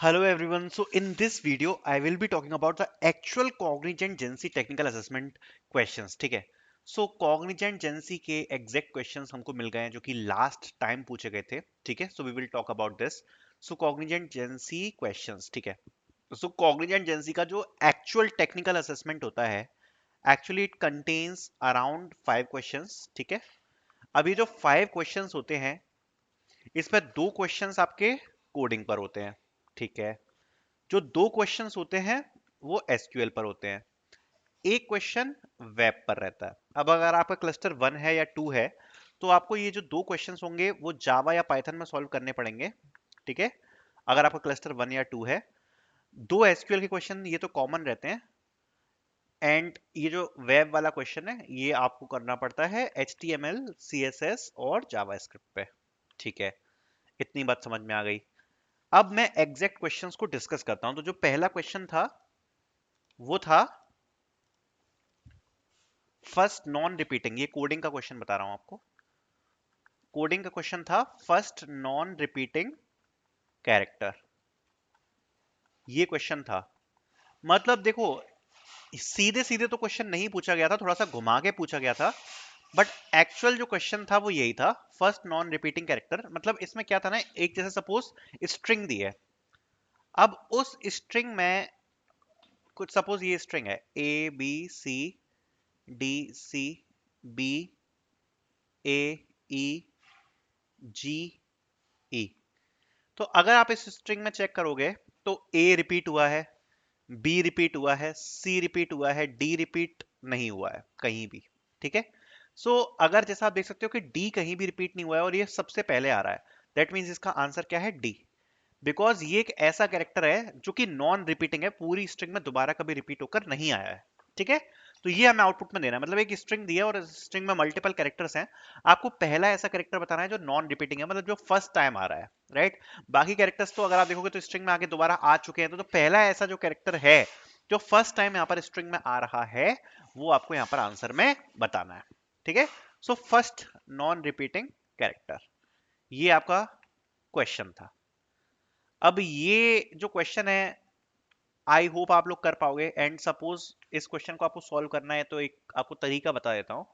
Hello everyone. So in this video, I will be talking about the actual Cognizant Gen C technical assessment questions. ठीक है? So Cognizant Gen C के exact questions हमको मिल गए हैं जो कि last time पूछे गए थे. ठीक है? So we will talk about this. So Cognizant Gen C questions. ठीक है? So Cognizant Gen C का जो actual technical assessment होता है, actually it contains around 5 questions. ठीक है? अब ये जो 5 questions होते हैं, इसमें 2 questions आपके कोडिंग पर होते हैं. ठीक है? जो 2 क्वेश्चंस होते हैं वो एसक्यूएल पर होते हैं. एक क्वेश्चन वेब पर रहता है. अब अगर आपका क्लस्टर 1 है या 2 है तो आपको ये जो 2 क्वेश्चंस होंगे वो जावा या पाइथन में सॉल्व करने पड़ेंगे. ठीक है? अगर आपका क्लस्टर 1 या 2 है, 2 एसक्यूएल के क्वेश्चन ये तो कॉमन रहते हैं. एंड ये जो वेब वाला क्वेश्चन है ये आपको करना पड़ता है HTML, CSS और जावास्क्रिप्ट पे. ठीक है? इतनी बात समझ में आ गई. अब मैं एग्जैक्ट क्वेश्चंस को डिस्कस करता हूं. तो जो पहला क्वेश्चन था वो था फर्स्ट नॉन रिपीटिंग. ये कोडिंग का क्वेश्चन बता रहा हूं आपको. कोडिंग का क्वेश्चन था फर्स्ट नॉन रिपीटिंग कैरेक्टर. ये क्वेश्चन था. मतलब देखो, सीधे सीधे तो क्वेश्चन नहीं पूछा गया था, थोड़ा सा घुमा के पूछा गया था. बट एक्चुअल जो क्वेश्चन था वो यही था, फर्स्ट नॉन रिपीटिंग कैरेक्टर. मतलब इसमें क्या था ना, एक जैसे सपोज स्ट्रिंग दी है. अब उस स्ट्रिंग में कुछ, सपोज ये स्ट्रिंग है ABCDCBAEGE. तो अगर आप इस स्ट्रिंग में चेक करोगे तो ए रिपीट हुआ है, बी रिपीट हुआ है, सी रिपीट हुआ है, डी रिपीट नहीं हुआ है कहीं भी. ठीक है? सो अगर जैसा आप देख सकते हो कि डी कहीं भी रिपीट नहीं हुआ है और ये सबसे पहले आ रहा है, दैट मीन्स इसका आंसर क्या है? डी. बिकॉज ये एक ऐसा कैरेक्टर है जो कि नॉन रिपीटिंग है, पूरी स्ट्रिंग में दोबारा कभी रिपीट होकर नहीं आया है. ठीक है? तो ये हमें आउटपुट में देना है. मतलब एक स्ट्रिंग दी है और स्ट्रिंग में मल्टीपल कैरेक्टर्स हैं, आपको पहला ऐसा कैरेक्टर बताना है जो नॉन रिपीटिंग है, मतलब जो फर्स्ट टाइम आ रहा है. राइट? बाकी कैरेक्टर्स तो अगर आप देखोगे तो स्ट्रिंग में आगे दोबारा आ चुके हैं, तो पहला ऐसा जो कैरेक्टर है जो फर्स्ट टाइम यहाँ पर स्ट्रिंग में आ रहा है, वो आपको यहाँ पर आंसर में बताना है. ठीक है? So first non repeating character, ये आपका क्वेश्चन था. अब ये जो क्वेश्चन है, आई होप आप लोग कर पाओगे. एंड सपोज इस क्वेश्चन को आपको सॉल्व करना है तो एक आपको तरीका बता देता हूँ.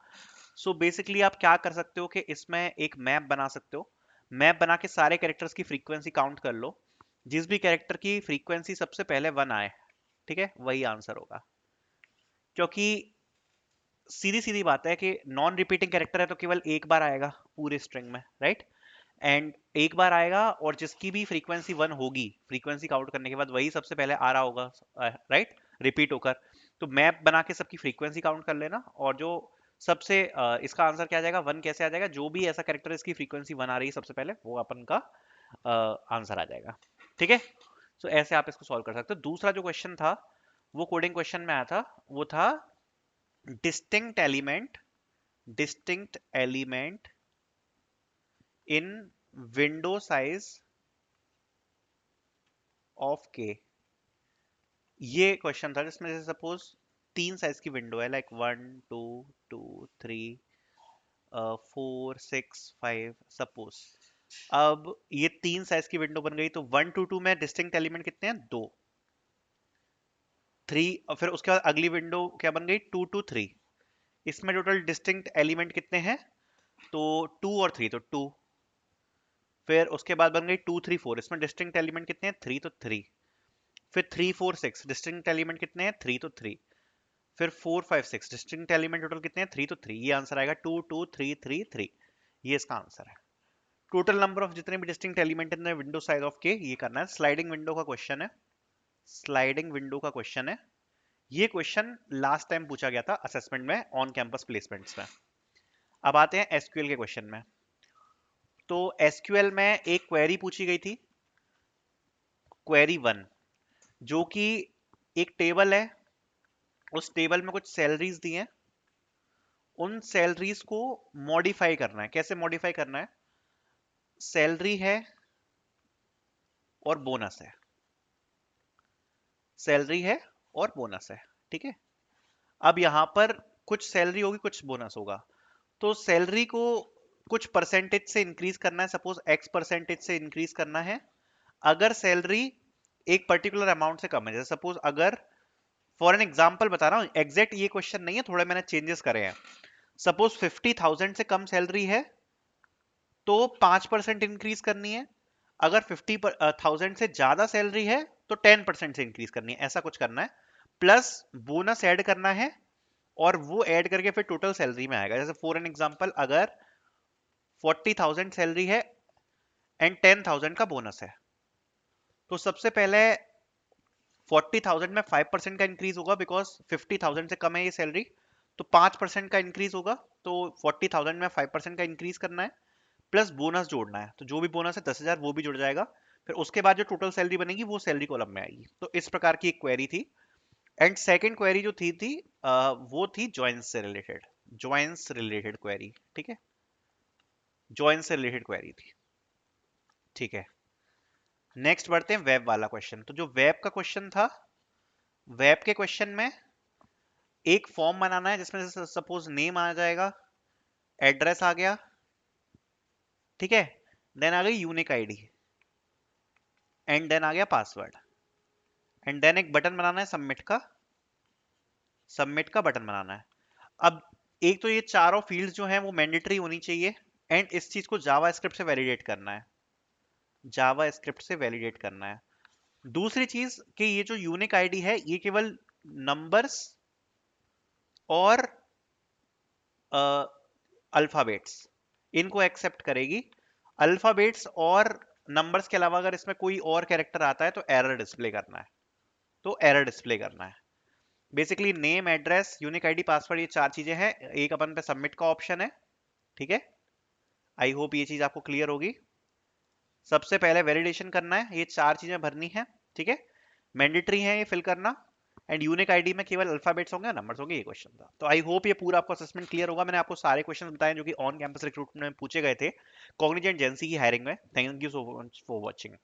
सो बेसिकली आप क्या कर सकते हो कि इसमें एक मैप बना सकते हो. मैप बना के सारे कैरेक्टर्स की फ्रीक्वेंसी काउंट कर लो. जिस भी कैरेक्टर की फ्रीक्वेंसी सबसे पहले 1 आए, ठीक है, वही आंसर होगा. क्योंकि सीधी सीधी बात है कि नॉन रिपीटिंग कैरेक्टर है तो केवल एक बार आएगा पूरे स्ट्रिंग में. राइट? एंड एक बार आएगा और जिसकी भी फ्रीक्वेंसी 1 होगी, फ्रीक्वेंसी काउंट करने के बाद वही सबसे पहले आ रहा होगा. राइट? रिपीट होकर. तो मैप बना के सबकी फ्रीक्वेंसी काउंट कर लेना, और जो सबसे इसका आंसर क्या आ जाएगा, 1 कैसे आ जाएगा, जो भी ऐसा कैरेक्टर इसकी फ्रीक्वेंसी 1 आ रही है सबसे पहले, वो अपन का आंसर आ जाएगा. ठीक है? तो ऐसे आप इसको सॉल्व कर सकते हो. दूसरा जो क्वेश्चन था वो कोडिंग क्वेश्चन में आया था, वो था distinct element, distinct element in window size of के. ये क्वेश्चन था जिसमें से सपोज 3 साइज की विंडो है, लाइक 1 2 2 3 4 6 5 सपोज. अब ये 3 साइज की विंडो बन गई तो 1 to 2 में डिस्टिंक्ट एलिमेंट कितने हैं? 2. 3, और फिर उसके बाद अगली विंडो क्या बन गई? 2 to 3. इसमें टोटल डिस्टिंक्ट एलिमेंट कितने हैं? तो 2 और 3 तो 2. फिर उसके बाद बन गई 2 3 4. इसमें डिस्टिंक्ट एलिमेंट कितने हैं? 3 तो 3. फिर 3 4 6 डिस्टिंक्ट एलिमेंट कितने हैं? 3 तो 3. फिर 4 5 6 डिस्टिंक्ट एलिमेंट टोटल कितने हैं? 3 तो 3. ये आंसर आएगा 2 2 3 3 3. ये इसका आंसर है. टोटल नंबर ऑफ जितने भी distinct element in window size of के, ये करना है. स्लाइडिंग विंडो का क्वेश्चन है. स्लाइडिंग विंडो का क्वेश्चन है. ये क्वेश्चन लास्ट टाइम पूछा गया था असेसमेंट में, ऑन कैंपस प्लेसमेंट्स में. अब आते हैं एसक्यूएल के क्वेश्चन में. तो एसक्यूएल में एक क्वेरी पूछी गई थी, क्वेरी 1, जो कि एक टेबल है, उस टेबल में कुछ सैलरीज दी हैं, उन सैलरीज को मॉडिफाई करना है. कैसे मॉडिफाई करना है? सैलरी है और बोनस है. सैलरी है और बोनस है. ठीक है? अब यहां पर कुछ सैलरी होगी, कुछ बोनस होगा. तो सैलरी को कुछ परसेंटेज से इंक्रीज करना है, सपोज X परसेंटेज से इंक्रीज करना है. अगर सैलरी एक पर्टिकुलर अमाउंट से कम है। जैसे सपोज अगर फॉर एन एग्जाम्पल बता रहा हूँ, एग्जैक्ट ये क्वेश्चन नहीं है, थोड़े मैंने चेंजेस करे हैं। सपोज 50,000 से कम सैलरी है तो 5% इंक्रीज करनी है, अगर 50,000 से ज्यादा सैलरी है तो 10% से इंक्रीज करनी है, ऐसा कुछ करना है। प्लस बोनस ऐड करना है, और वो ऐड करके फिर टोटल सैलरी में आएगा। जैसे फॉर एन एग्जाम्पल अगर 40,000 सैलरी है एंड 10,000 का बोनस है, तो सबसे पहले 40,000 में 5% का इंक्रीज होगा, बिकॉज 50,000 से कम है ये सैलरी, तो 5% का इंक्रीज होगा। तो 40,000 में 5% का इंक्रीज करना है, प्लस बोनस जोड़ना है, तो जो भी बोनस है 10,000 वो भी जुड़ जाएगा। फिर उसके बाद जो टोटल सैलरी बनेगी वो सैलरी कॉलम में आएगी। तो इस प्रकार की एक क्वेरी थी। एंड सेकंड क्वेरी जो थी वो थी जॉइंस से रिलेटेड, जॉइंस रिलेटेड क्वेरी, ठीक है, जॉइंस से रिलेटेड क्वेरी थी, ठीक है। नेक्स्ट बढ़ते हैं वेब वाला क्वेश्चन। तो जो वेब का क्वेश्चन था, वेब के क्वेश्चन में एक फॉर्म बनाना है जिसमें से सपोज नेम आ जाएगा, एड्रेस आ गया, ठीक है, देन आ गई यूनिक आईडी, एंड देन आ गया पासवर्ड, एंड देन एक बटन बनाना है सबमिट का, सबमिट का बटन बनाना है। अब एक तो ये चारों फील्ड्स जो हैं वो मैंडेटरी होनी चाहिए, एंड इस चीज को जावा स्क्रिप्ट से वैलिडेट करना है, जावा स्क्रिप्ट से वैलिडेट करना है। दूसरी चीज कि ये जो यूनिक आईडी है ये केवल नंबर्स और अल्फाबेट्स इनको एक्सेप्ट करेगी। अल्फाबेट्स और नंबर्स के अलावा अगर इसमें कोई और कैरेक्टर आता है तो एरर डिस्प्ले करना है, तो एरर डिस्प्ले करना है। Basically name, address, unique ID, password, ये चार चीजें हैं। एक अपन पे सबमिट का ऑप्शन है, ठीक है। आई होप ये चीज आपको क्लियर होगी। सबसे पहले वैलिडेशन करना है, ये चार चीजें भरनी है, ठीक है, मैंडेटरी है ये फिल करना। एंड यूनिक आईडी में केवल अल्फाबेट्स होंगे, नंबर्स होंगे, ये क्वेश्चन था। तो आई होप ये पूरा आपको असेसमेंट क्लियर होगा। मैंने आपको सारे क्वेश्चन बताए जो कि ऑन कैंपस रिक्रूटमेंट में पूछे गए थे कॉग्निजेंट एजेंसी की हायरिंग में। Thank you so much for watching.